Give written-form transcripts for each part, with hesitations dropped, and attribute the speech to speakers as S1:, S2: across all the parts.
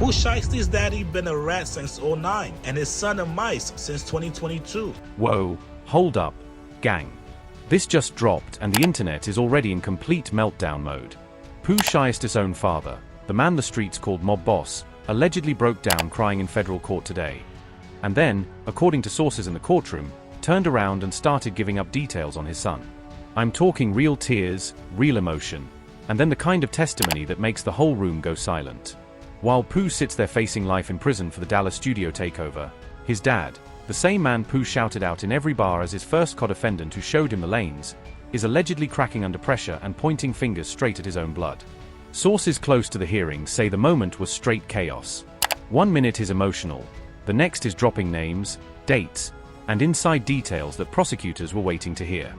S1: Pooh Shiesty's daddy been a rat since '09 and his son a mice since 2022.
S2: Whoa, hold up, gang. This just dropped and the internet is already in complete meltdown mode. Pooh Shiesty's own father, the man the streets called Mob Boss, allegedly broke down crying in federal court today. And then, according to sources in the courtroom, turned around and started giving up details on his son. I'm talking real tears, real emotion, and then the kind of testimony that makes the whole room go silent. While Pooh sits there facing life in prison for the Dallas studio takeover, his dad, the same man Pooh shouted out in every bar as his first co-defendant who showed him the lanes, is allegedly cracking under pressure and pointing fingers straight at his own blood. Sources close to the hearing say the moment was straight chaos. 1 minute is emotional, the next is dropping names, dates, and inside details that prosecutors were waiting to hear.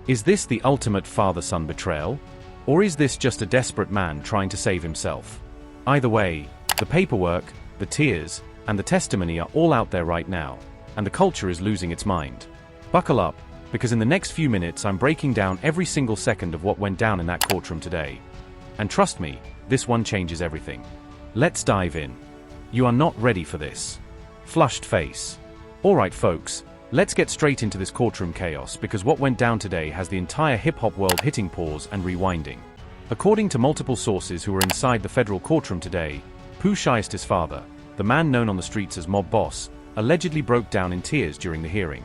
S2: Is this the ultimate father-son betrayal? Or is this just a desperate man trying to save himself? Either way, the paperwork, the tears, and the testimony are all out there right now, and the culture is losing its mind. Buckle up, because in the next few minutes I'm breaking down every single second of what went down in that courtroom today. And trust me, this one changes everything. Let's dive in. You are not ready for this. Flushed face. Alright folks, let's get straight into this courtroom chaos because what went down today has the entire hip-hop world hitting pause and rewinding. According to multiple sources who were inside the federal courtroom today, Pooh Shiesty's father, the man known on the streets as Mob Boss, allegedly broke down in tears during the hearing.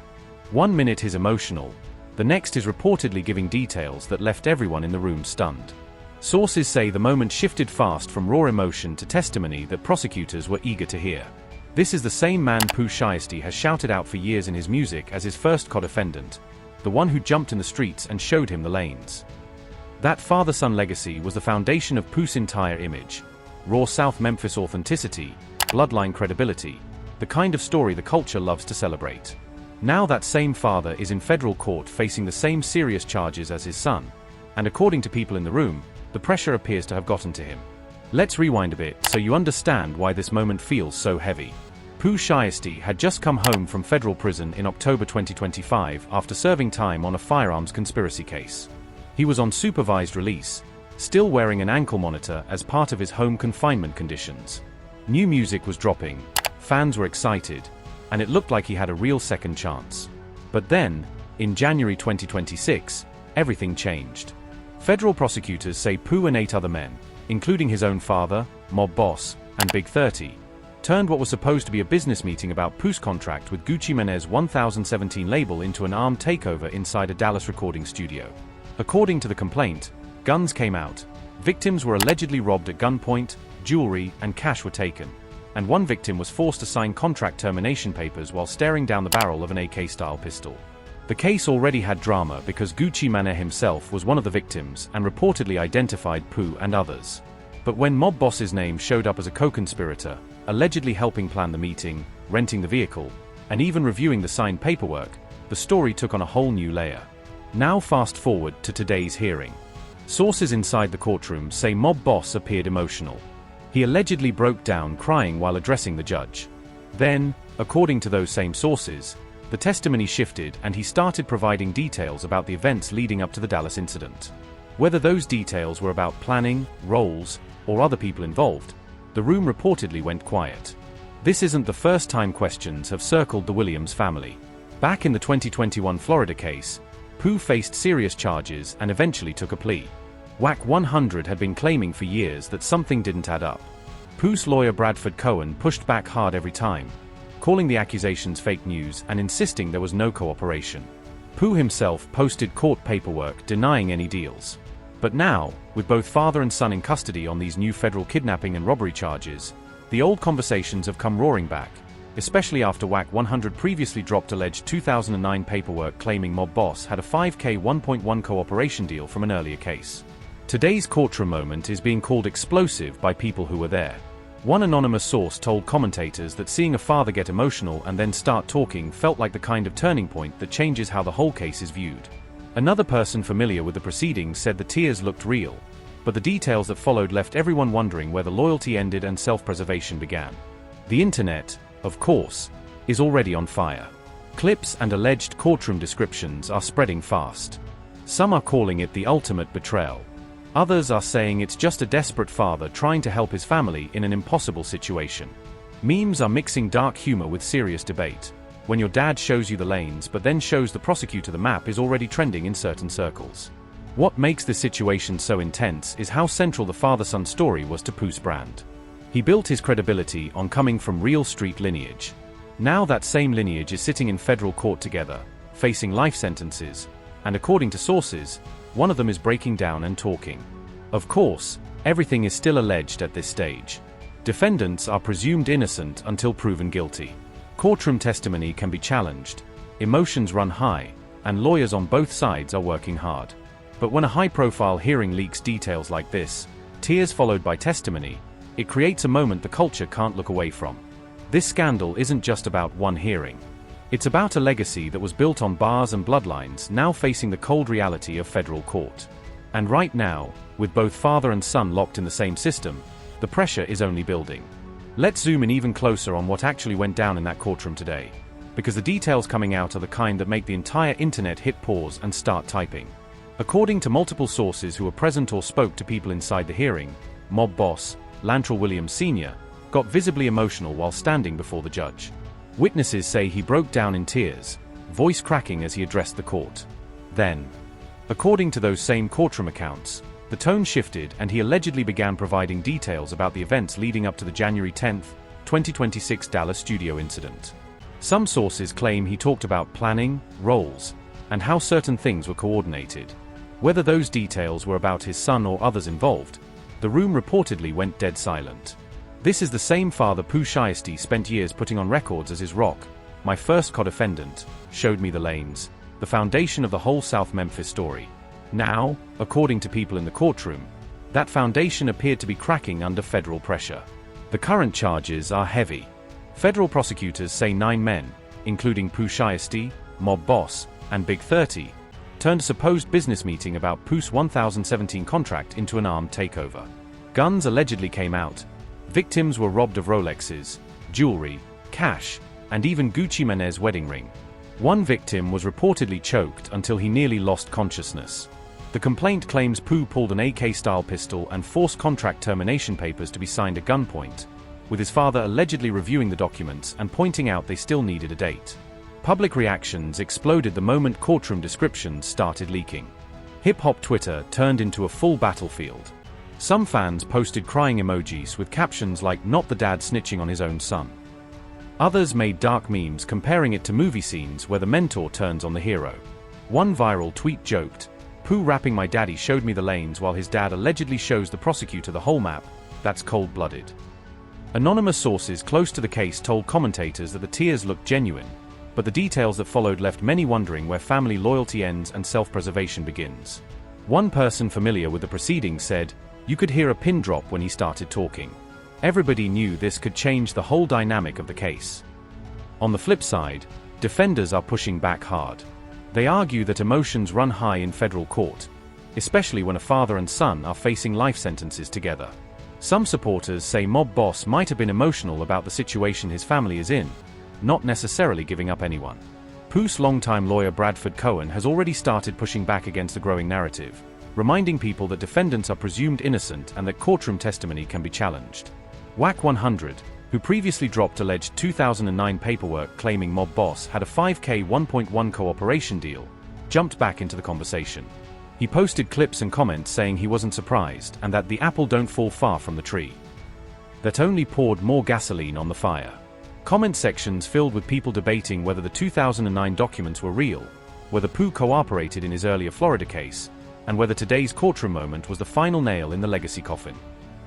S2: 1 minute is emotional, the next is reportedly giving details that left everyone in the room stunned. Sources say the moment shifted fast from raw emotion to testimony that prosecutors were eager to hear. This is the same man Pooh Shiesty has shouted out for years in his music as his first co-defendant, the one who jumped in the streets and showed him the lanes. That father-son legacy was the foundation of Pooh's entire image. Raw South Memphis authenticity, bloodline credibility, the kind of story the culture loves to celebrate. Now that same father is in federal court facing the same serious charges as his son, and according to people in the room, the pressure appears to have gotten to him. Let's rewind a bit so you understand why this moment feels so heavy. Pooh Shiesty had just come home from federal prison in October 2025 after serving time on a firearms conspiracy case. He was on supervised release, still wearing an ankle monitor as part of his home confinement conditions. New music was dropping, fans were excited, and it looked like he had a real second chance. But then, in January 2026, everything changed. Federal prosecutors say Pooh and 8 other men, including his own father, Mob Boss, and Big 30, turned what was supposed to be a business meeting about Pooh's contract with Gucci Mane's 1017 label into an armed takeover inside a Dallas recording studio. According to the complaint, guns came out, victims were allegedly robbed at gunpoint, jewelry and cash were taken, and one victim was forced to sign contract termination papers while staring down the barrel of an AK-style pistol. The case already had drama because Gucci Mane himself was one of the victims and reportedly identified Pooh and others. But when Mob Boss's name showed up as a co-conspirator, allegedly helping plan the meeting, renting the vehicle, and even reviewing the signed paperwork, the story took on a whole new layer. Now fast forward to today's hearing. Sources inside the courtroom say Mob Boss appeared emotional. He allegedly broke down crying while addressing the judge. Then, according to those same sources, the testimony shifted and he started providing details about the events leading up to the Dallas incident. Whether those details were about planning, roles, or other people involved, the room reportedly went quiet. This isn't the first time questions have circled the Williams family. Back in the 2021 Florida case, Pooh faced serious charges and eventually took a plea. WAC 100 had been claiming for years that something didn't add up. Pooh's lawyer Bradford Cohen pushed back hard every time, calling the accusations fake news and insisting there was no cooperation. Pooh himself posted court paperwork denying any deals. But now, with both father and son in custody on these new federal kidnapping and robbery charges, the old conversations have come roaring back, especially after WAC 100 previously dropped alleged 2009 paperwork claiming Mob Boss had a $5K 1.1 cooperation deal from an earlier case. Today's courtroom moment is being called explosive by people who were there. One anonymous source told commentators that seeing a father get emotional and then start talking felt like the kind of turning point that changes how the whole case is viewed. Another person familiar with the proceedings said the tears looked real, but the details that followed left everyone wondering where the loyalty ended and self-preservation began. The internet, of course, is already on fire. Clips and alleged courtroom descriptions are spreading fast. Some are calling it the ultimate betrayal. Others are saying it's just a desperate father trying to help his family in an impossible situation. Memes are mixing dark humor with serious debate. When your dad shows you the lanes but then shows the prosecutor the map is already trending in certain circles. What makes this situation so intense is how central the father-son story was to Pooh's brand. He built his credibility on coming from real street lineage. Now that same lineage is sitting in federal court together, facing life sentences, and according to sources, one of them is breaking down and talking. Of course, everything is still alleged at this stage. Defendants are presumed innocent until proven guilty. Courtroom testimony can be challenged, emotions run high, and lawyers on both sides are working hard. But when a high-profile hearing leaks details like this, tears followed by testimony, it creates a moment the culture can't look away from. This scandal isn't just about one hearing. It's about a legacy that was built on bars and bloodlines now facing the cold reality of federal court. And right now, with both father and son locked in the same system, the pressure is only building. Let's zoom in even closer on what actually went down in that courtroom today, because the details coming out are the kind that make the entire internet hit pause and start typing. According to multiple sources who were present or spoke to people inside the hearing, mob boss, Lantrell Williams Sr., got visibly emotional while standing before the judge. Witnesses say he broke down in tears, voice cracking as he addressed the court. Then, according to those same courtroom accounts, the tone shifted and he allegedly began providing details about the events leading up to the January 10, 2026 Dallas studio incident. Some sources claim he talked about planning, roles, and how certain things were coordinated. Whether those details were about his son or others involved, the room reportedly went dead silent. This is the same father Pooh Shiesty spent years putting on records as his rock, my first co-defendant, showed me the lanes, the foundation of the whole South Memphis story. Now, according to people in the courtroom, that foundation appeared to be cracking under federal pressure. The current charges are heavy. Federal prosecutors say 9 men, including Pooh Shiesty, mob boss, and Big 30, turned a supposed business meeting about Pooh's 2017 contract into an armed takeover. Guns allegedly came out. Victims were robbed of Rolexes, jewelry, cash, and even Gucci Mane's wedding ring. One victim was reportedly choked until he nearly lost consciousness. The complaint claims Pooh pulled an AK-style pistol and forced contract termination papers to be signed at gunpoint, with his father allegedly reviewing the documents and pointing out they still needed a date. Public reactions exploded the moment courtroom descriptions started leaking. Hip-hop Twitter turned into a full battlefield. Some fans posted crying emojis with captions like "Not the dad snitching on his own son." Others made dark memes comparing it to movie scenes where the mentor turns on the hero. One viral tweet joked, "Pooh rapping my daddy showed me the lanes while his dad allegedly shows the prosecutor the whole map, that's cold-blooded." Anonymous sources close to the case told commentators that the tears looked genuine, but the details that followed left many wondering where family loyalty ends and self-preservation begins. One person familiar with the proceedings said, "You could hear a pin drop when he started talking." Everybody knew this could change the whole dynamic of the case. On the flip side, defenders are pushing back hard. They argue that emotions run high in federal court, especially when a father and son are facing life sentences together. Some supporters say mob boss might have been emotional about the situation his family is in, not necessarily giving up anyone. Pooh's longtime lawyer Bradford Cohen has already started pushing back against the growing narrative, reminding people that defendants are presumed innocent and that courtroom testimony can be challenged. WAC 100, who previously dropped alleged 2009 paperwork claiming mob boss had a $5K 1.1 cooperation deal, jumped back into the conversation. He posted clips and comments saying he wasn't surprised and that the apple don't fall far from the tree. That only poured more gasoline on the fire. Comment sections filled with people debating whether the 2009 documents were real, whether Pooh cooperated in his earlier Florida case, and whether today's courtroom moment was the final nail in the legacy coffin.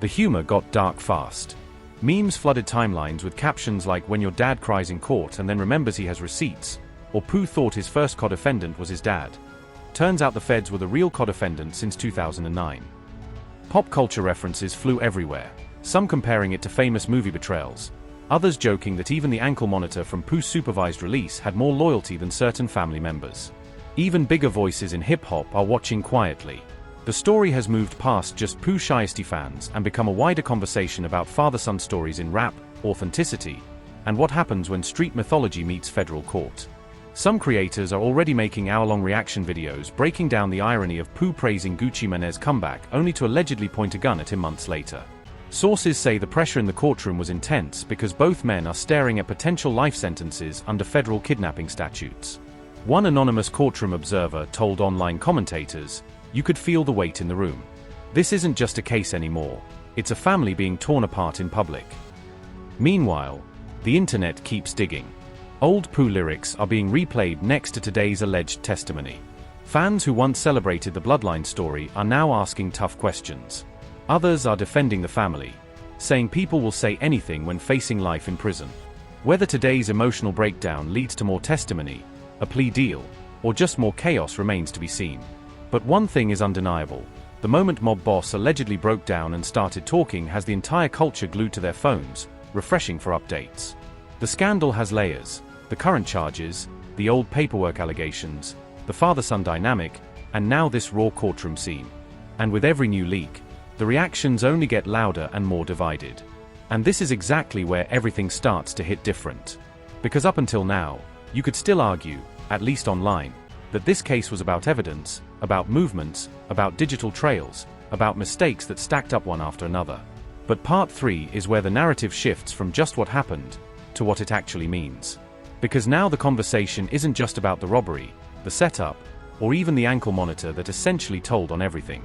S2: The humor got dark fast. Memes flooded timelines with captions like "When your dad cries in court and then remembers he has receipts," or "Pooh thought his first co-defendant was his dad. Turns out the feds were the real co-defendant since 2009. Pop culture references flew everywhere, some comparing it to famous movie betrayals, others joking that even the ankle monitor from Pooh's supervised release had more loyalty than certain family members. Even bigger voices in hip-hop are watching quietly. The story has moved past just Pooh Shiesty fans and become a wider conversation about father-son stories in rap, authenticity, and what happens when street mythology meets federal court. Some creators are already making hour-long reaction videos breaking down the irony of Pooh praising Gucci Mane's comeback only to allegedly point a gun at him months later. Sources say the pressure in the courtroom was intense because both men are staring at potential life sentences under federal kidnapping statutes. One anonymous courtroom observer told online commentators, "You could feel the weight in the room. This isn't just a case anymore. It's a family being torn apart in public." Meanwhile, the internet keeps digging. Old Pooh lyrics are being replayed next to today's alleged testimony. Fans who once celebrated the bloodline story are now asking tough questions. Others are defending the family, saying people will say anything when facing life in prison. Whether today's emotional breakdown leads to more testimony, a plea deal, or just more chaos remains to be seen. But one thing is undeniable. The moment mob boss allegedly broke down and started talking has the entire culture glued to their phones, refreshing for updates. The scandal has layers: the current charges, the old paperwork allegations, the father-son dynamic, and now this raw courtroom scene. And with every new leak, the reactions only get louder and more divided. And this is exactly where everything starts to hit different. Because up until now, you could still argue, at least online, that this case was about evidence, about movements, about digital trails, about mistakes that stacked up one after another. But part 3 is where the narrative shifts from just what happened to what it actually means. Because now the conversation isn't just about the robbery, the setup, or even the ankle monitor that essentially told on everything.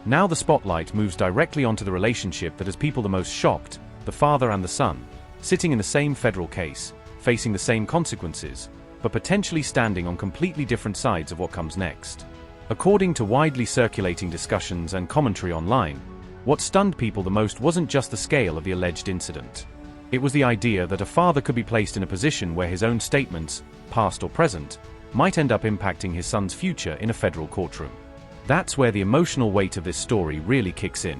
S2: Now the spotlight moves directly onto the relationship that has people the most shocked, the father and the son, sitting in the same federal case, facing the same consequences, but potentially standing on completely different sides of what comes next. According to widely circulating discussions and commentary online, what stunned people the most wasn't just the scale of the alleged incident. It was the idea that a father could be placed in a position where his own statements, past or present, might end up impacting his son's future in a federal courtroom. That's where the emotional weight of this story really kicks in.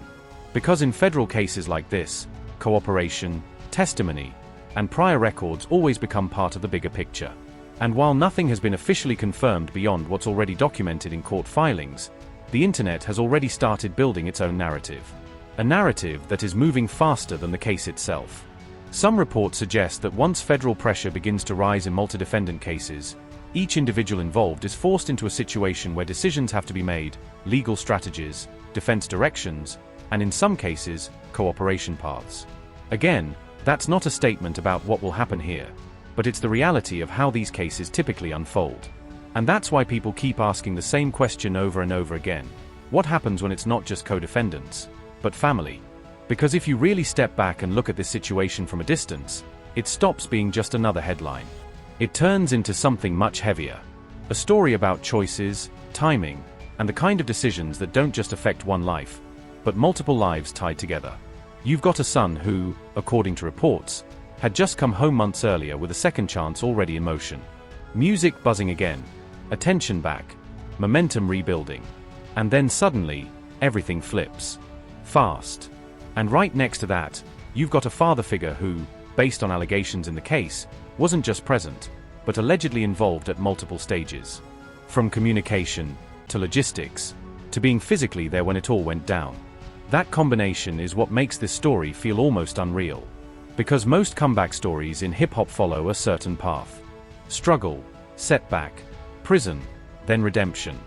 S2: Because in federal cases like this, cooperation, testimony, and prior records always become part of the bigger picture. And while nothing has been officially confirmed beyond what's already documented in court filings, the internet has already started building its own narrative. A narrative that is moving faster than the case itself. Some reports suggest that once federal pressure begins to rise in multi-defendant cases, each individual involved is forced into a situation where decisions have to be made, legal strategies, defense directions, and in some cases, cooperation paths. Again, that's not a statement about what will happen here, but it's the reality of how these cases typically unfold. And that's why people keep asking the same question over and over again. What happens when it's not just co-defendants, but family? Because if you really step back and look at this situation from a distance, it stops being just another headline. It turns into something much heavier. A story about choices, timing, and the kind of decisions that don't just affect one life, but multiple lives tied together. You've got a son who, according to reports, had just come home months earlier with a second chance already in motion. Music buzzing again, attention back, momentum rebuilding. And then suddenly, everything flips. Fast. And right next to that, you've got a father figure who, based on allegations in the case, wasn't just present, but allegedly involved at multiple stages. From communication, to logistics, to being physically there when it all went down. That combination is what makes this story feel almost unreal. Because most comeback stories in hip-hop follow a certain path. Struggle, setback, prison, then redemption.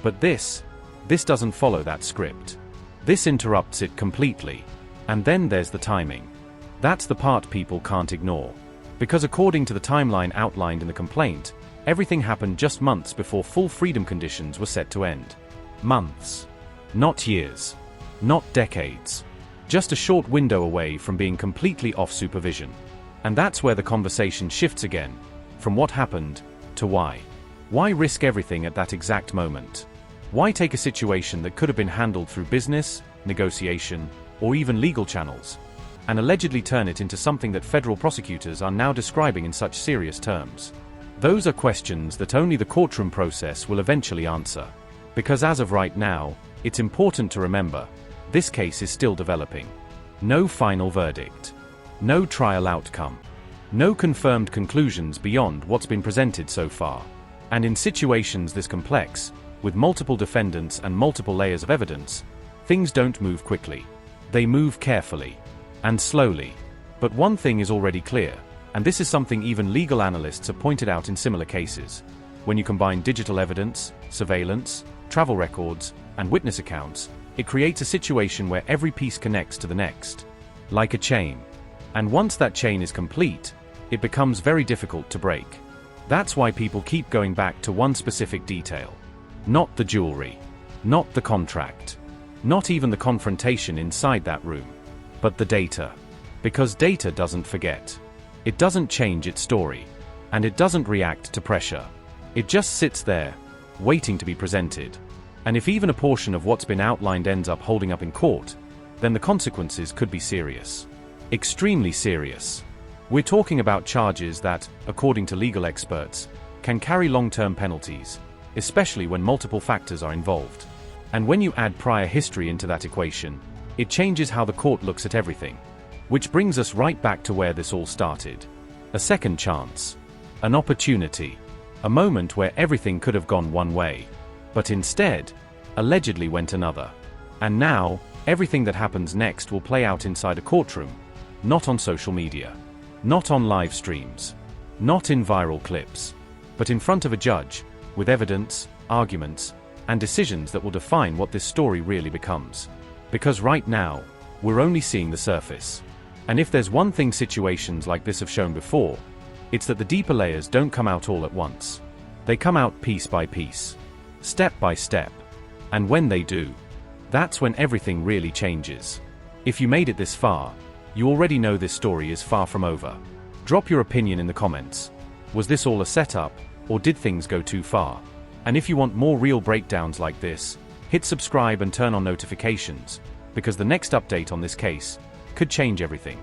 S2: But this doesn't follow that script. This interrupts it completely. And then there's the timing. That's the part people can't ignore. Because according to the timeline outlined in the complaint, everything happened just months before full freedom conditions were set to end. Months. Not years. Not decades. Just a short window away from being completely off supervision. And that's where the conversation shifts again, from what happened, to why. Why risk everything at that exact moment? Why take a situation that could have been handled through business, negotiation, or even legal channels, and allegedly turn it into something that federal prosecutors are now describing in such serious terms? Those are questions that only the courtroom process will eventually answer. Because as of right now, it's important to remember, this case is still developing. No final verdict. No trial outcome. No confirmed conclusions beyond what's been presented so far. And in situations this complex, with multiple defendants and multiple layers of evidence, things don't move quickly. They move carefully. And slowly. But one thing is already clear. And this is something even legal analysts have pointed out in similar cases. When you combine digital evidence, surveillance, travel records, and witness accounts, it creates a situation where every piece connects to the next, like a chain. And once that chain is complete, it becomes very difficult to break. That's why people keep going back to one specific detail. Not the jewelry, not the contract, not even the confrontation inside that room, but the data. Because data doesn't forget. It doesn't change its story. And it doesn't react to pressure. It just sits there, waiting to be presented. And if even a portion of what's been outlined ends up holding up in court, then the consequences could be serious. Extremely serious. We're talking about charges that, according to legal experts, can carry long-term penalties, especially when multiple factors are involved. And when you add prior history into that equation, it changes how the court looks at everything. Which brings us right back to where this all started. A second chance. An opportunity. A moment where everything could have gone one way, but instead, allegedly went another. And now, everything that happens next will play out inside a courtroom, not on social media, not on live streams, not in viral clips, but in front of a judge, with evidence, arguments, and decisions that will define what this story really becomes. Because right now, we're only seeing the surface. And if there's one thing situations like this have shown before, it's that the deeper layers don't come out all at once. They come out piece by piece, step by step. And when they do, that's when everything really changes. If you made it this far, you already know this story is far from over. Drop your opinion in the comments. Was this all a setup, or did things go too far? And if you want more real breakdowns like this, hit subscribe and turn on notifications, because the next update on this case could change everything.